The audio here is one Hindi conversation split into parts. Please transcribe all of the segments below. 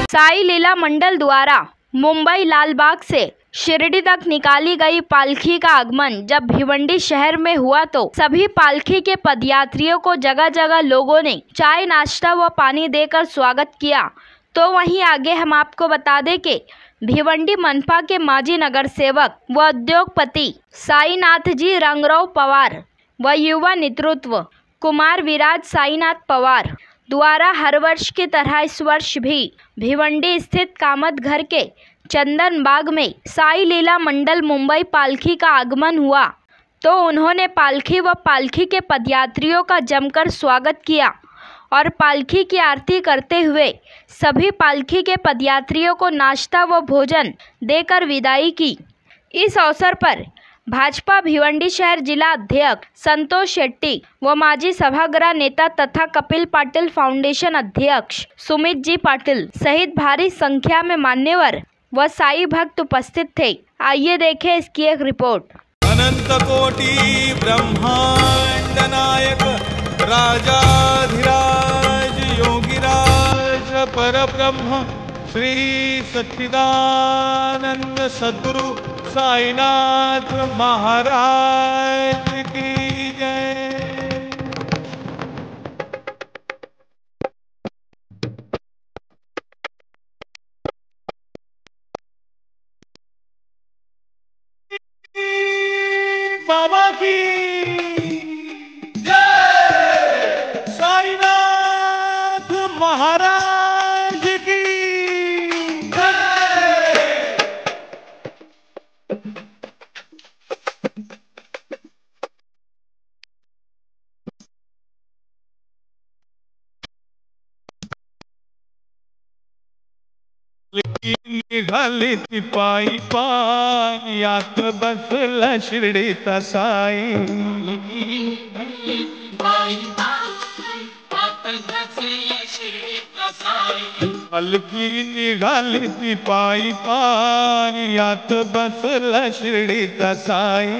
साई लीला मंडल द्वारा मुंबई लालबाग से शिरडी तक निकाली गई पालकी का आगमन जब भिवंडी शहर में हुआ तो सभी पालकी के पदयात्रियों को जगह जगह लोगों ने चाय, नाश्ता व पानी देकर स्वागत किया। तो वहीं आगे हम आपको बता दें कि भिवंडी मनपा के माजी नगर सेवक व उद्योगपति साईनाथ जी रंगराव पवार व युवा नेतृत्व कुमार विराज साईनाथ पवार द्वारा हर वर्ष की तरह इस वर्ष भी भिवंडी स्थित कामत घर के चंदन बाग में साई लीला मंडल मुंबई पालकी का आगमन हुआ तो उन्होंने पालकी व पालकी के पदयात्रियों का जमकर स्वागत किया और पालकी की आरती करते हुए सभी पालकी के पदयात्रियों को नाश्ता व भोजन देकर विदाई की। इस अवसर पर भाजपा भिवंडी शहर जिला अध्यक्ष संतोष शेट्टी व माजी सभागृह नेता तथा कपिल पाटिल फाउंडेशन अध्यक्ष सुमित जी पाटिल सहित भारी संख्या में मान्यवर व साई भक्त उपस्थित थे। आइए देखें इसकी एक रिपोर्ट। अनंत कोटि ब्रह्मांड नायक राजाधिराज योगिराज परब्रह्म श्री सच्चिदानंद सद्गुरु साईनाथ महाराज की जय। बाबा की जय। साईनाथ महाराज की जय। निघाली ती पायी पायी यात बसला शिर्डीचा साई। पालकी निघाली ती पायी पायी यात बसला शिर्डीचा साई।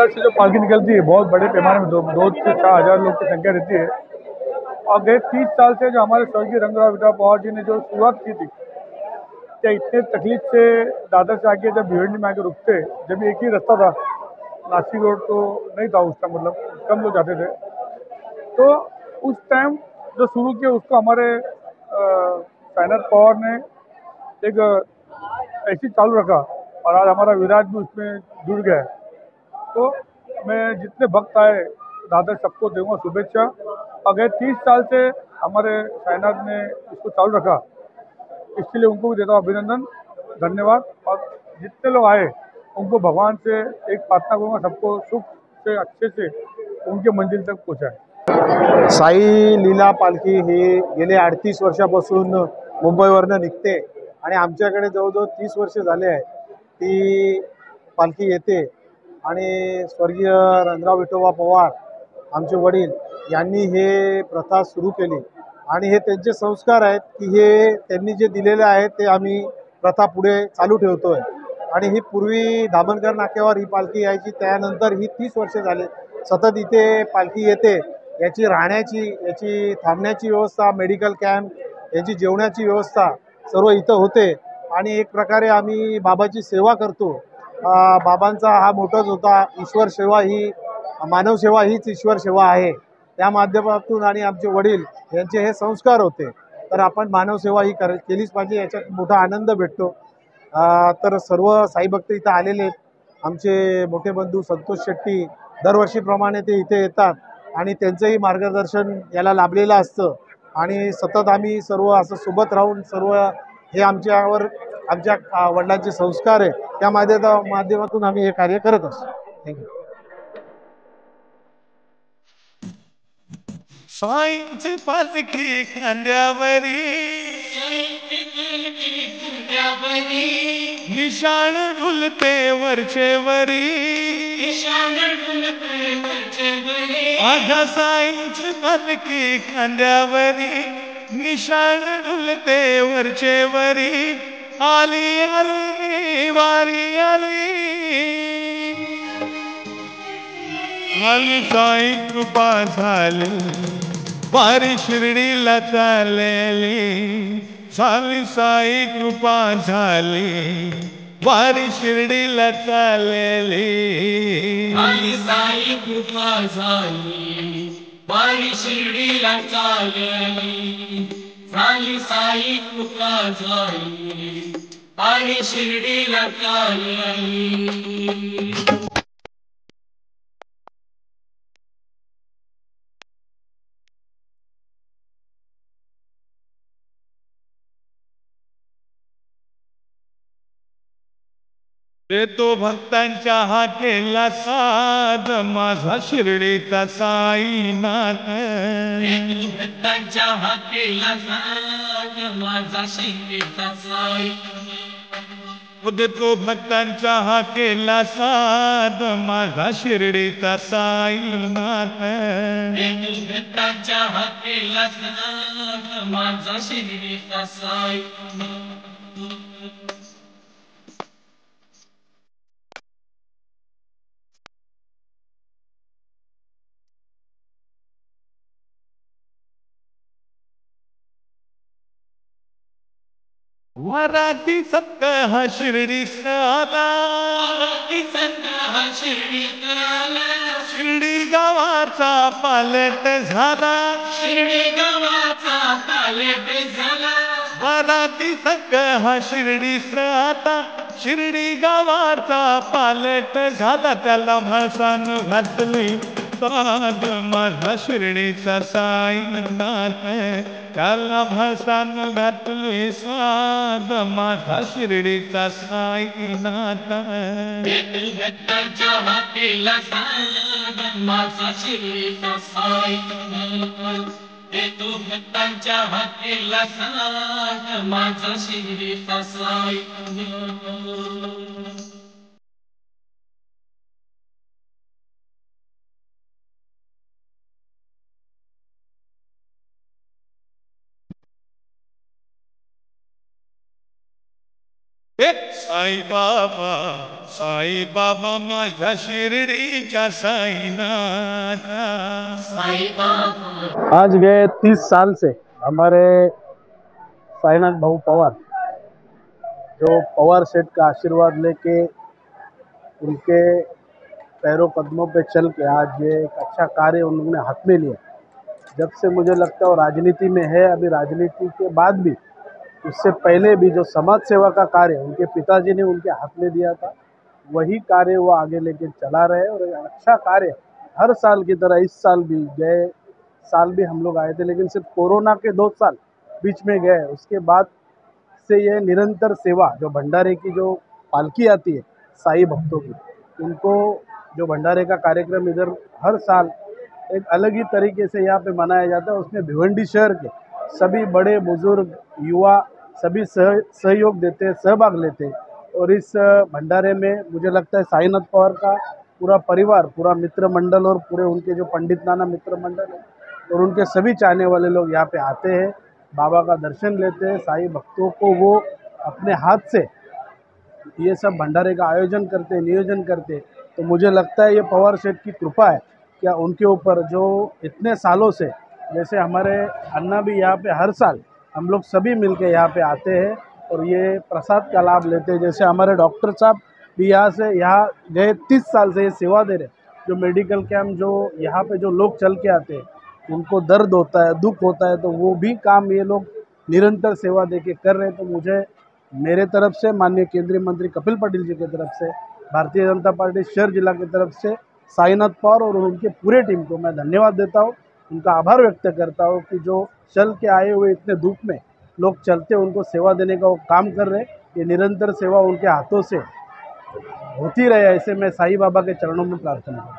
अंदर से जो पालकी निकलती है बहुत बड़े पैमाने में 2 से 4 हजार लोग की संख्या रहती है। और गए 30 साल से जो हमारे स्वर्गीय रंगराव विठोबा पवार जी ने जो शुरुआत की थी, क्या इतने तकलीफ से दादर से आके जब भिवंडी में आके रुकते, जब एक ही रास्ता था, नासिक रोड तो नहीं था उस टाइम, मतलब कम लोग जाते थे, तो उस टाइम जो शुरू किया उसको हमारे साइनाथ पवार ने एक ऐसी चालू रखा और आज हमारा विराट भी उसमें जुड़ गया है। तो मैं जितने भक्त आए दादा सबको दूंगा शुभेच्छा। अगर 30 साल से हमारे साइनाथ ने इसको चालू रखा, इसके लिए उनको भी देता हूँ अभिनंदन, धन्यवाद। और जितने लोग आए उनको भगवान से एक प्रार्थना करूँगा, सबको सुख से अच्छे से उनके मंजिल तक पहुँचाए। साई लीला पालखी ही गेले 38 वर्षापासून मुंबईवरनं निघते आणि आमच्याकडे जवळजवळ 30 वर्ष झाले आहे ती पालखी येते। आणि स्वर्गीय रंगराव विठोबा पवार आमचे वडील यांनी हे प्रथा सुरू केली आणि हे त्यांचे संस्कार आहेत की हे त्यांनी जे दिलेले आहेत ते आम्ही प्रथा पुढे चालू ठेवतोय। आणि ही पूर्वी धामणकर नाक्यावर ही पालखी यायची, त्यानंतर ही 30 वर्ष झाले सतत इथे पालखी येते। याची राहण्याची, याची थांबण्याची व्यवस्था, मेडिकल कॅम्प, याची जेवणाची व्यवस्था सर्व इथं होते आणि एक प्रकारे आम्ही बाबाची सेवा करतो। बाबांचा हा मोठोच होता, ईश्वर सेवा ही मानव सेवा हीच ईश्वर सेवा आहे, त्या माध्यमातून आणि आमचे वडील यांचे हे संस्कार होते। तर आपण मानव सेवा ही केलीच पाहिजे, याच्यात मोठा आनंद भेटतो। तर सर्व साई भक्त इथं आलेले आहेत। आमचे मोठे बंधू संतोष शेट्टी दरवर्षीप्रमाणे ते इथे येतात आणि त्यांचंही मार्गदर्शन याला लाभलेलं असतं आणि सतत आम्ही सर्व असं सोबत राहून सर्व हे आमच्यावर आमच्या वडिलांचे संस्कार आहे, त्या माध्यमातून आम्ही हे कार्य करत असतो। थँक्यू। साईंची पालखी खांद्यावरी, निशाण डुलते वरचेवरी, आघा साईंची पालखी खांद्यावरी, निशाण डुलते वरचेवरी, आली आली वारी आली, आली साई कृपा झाली, वारी शिर्डीला चालली, झाली साई कृपा झाली, वारी शिर्डीला चालली, झाली साई कृपा झाली, वारी शिर्डीला चालली, झाली साई कृपा झाली, वारी शिर्डीला चालली। देतो भक्तांच्या हाकेला साद माझा शिर्डीचा साईनाथ, भक्तांच्या हाकेला साद माझा शिर्डीचा साई, देतो भक्तांच्या हाकेला साद माझा शिर्डीचा साईनाथ, भक्तांच्या हाकेला साद माझा शिर्डीचा साई। वराती सत्क हा शिर्डी आला, शिर्डी गावाचा पालट झाला, शिर्डी गावाचा पालट झाला, वराती सत्क हा शिर्डी आता, शिर्डी गावाचा पालट झाला, त्याला म्हसान घातली साध माझा शिर्डीचा साईनाथ, त्याला म्हसान घातली साध माझा शिर्डीचा साईनाथ, भक्तांच्या हाकेला साद माझा शिर्डीचा साईनाथ, देतो भक्तांच्या हाकेला साद माझा शिर्डीचा साईनाथ। हे साई बाबा माझ्या शिर्डीच्या साईनाथ। आज गए 30 साल से हमारे साईनाथ भाऊ पवार, जो पवार सेठ का आशीर्वाद लेके उनके पैरों कदमों पे चल के आज ये एक अच्छा कार्य उन्होंने हाथ में लिया। जब से मुझे लगता है वो राजनीति में है, अभी राजनीति के बाद भी, उससे पहले भी जो समाज सेवा का कार्य उनके पिताजी ने उनके हाथ में दिया था, वही कार्य वो आगे लेके चला रहे हैं। और एक अच्छा कार्य हर साल की तरह इस साल भी, गए साल भी हम लोग आए थे, लेकिन सिर्फ कोरोना के 2 साल बीच में गए। उसके बाद से ये निरंतर सेवा, जो भंडारे की जो पालकी आती है साईं भक्तों की, उनको जो भंडारे का कार्यक्रम इधर हर साल एक अलग ही तरीके से यहाँ पे मनाया जाता है। उसमें भिवंडी शहर के सभी बड़े बुजुर्ग युवा सभी सहयोग देते, सहभाग लेते। और इस भंडारे में मुझे लगता है साईनाथ पवार का पूरा परिवार, पूरा मित्र मंडल और पूरे उनके जो पंडित नाना मित्र मंडल है और उनके सभी चाहने वाले लोग यहाँ पे आते हैं, बाबा का दर्शन लेते हैं। साईं भक्तों को वो अपने हाथ से ये सब भंडारे का आयोजन करते, नियोजन करते। तो मुझे लगता है ये पवार सेठ की कृपा है क्या उनके ऊपर, जो इतने सालों से, जैसे हमारे अन्ना भी यहाँ पे हर साल हम लोग सभी मिलके यहाँ पे आते हैं और ये प्रसाद का लाभ लेते हैं। जैसे हमारे डॉक्टर साहब भी यहाँ गए 30 साल से ये सेवा दे रहे। जो मेडिकल कैंप जो यहाँ पे जो लोग चल के आते हैं, उनको दर्द होता है, दुख होता है, तो वो भी काम ये लोग निरंतर सेवा दे के कर रहे हैं। तो मुझे मेरे तरफ से, माननीय केंद्रीय मंत्री कपिल पाटिल जी की तरफ से, भारतीय जनता पार्टी शहर जिला की तरफ से साईनाथ पवार और उनके पूरे टीम को मैं धन्यवाद देता हूँ, उनका आभार व्यक्त करता हूँ कि जो चल के आए हुए इतने दुख में लोग चलते उनको सेवा देने का वो काम कर रहे। ये निरंतर सेवा उनके हाथों से होती रहे, ऐसे मैं साईं बाबा के चरणों में प्रार्थना करता हूँ।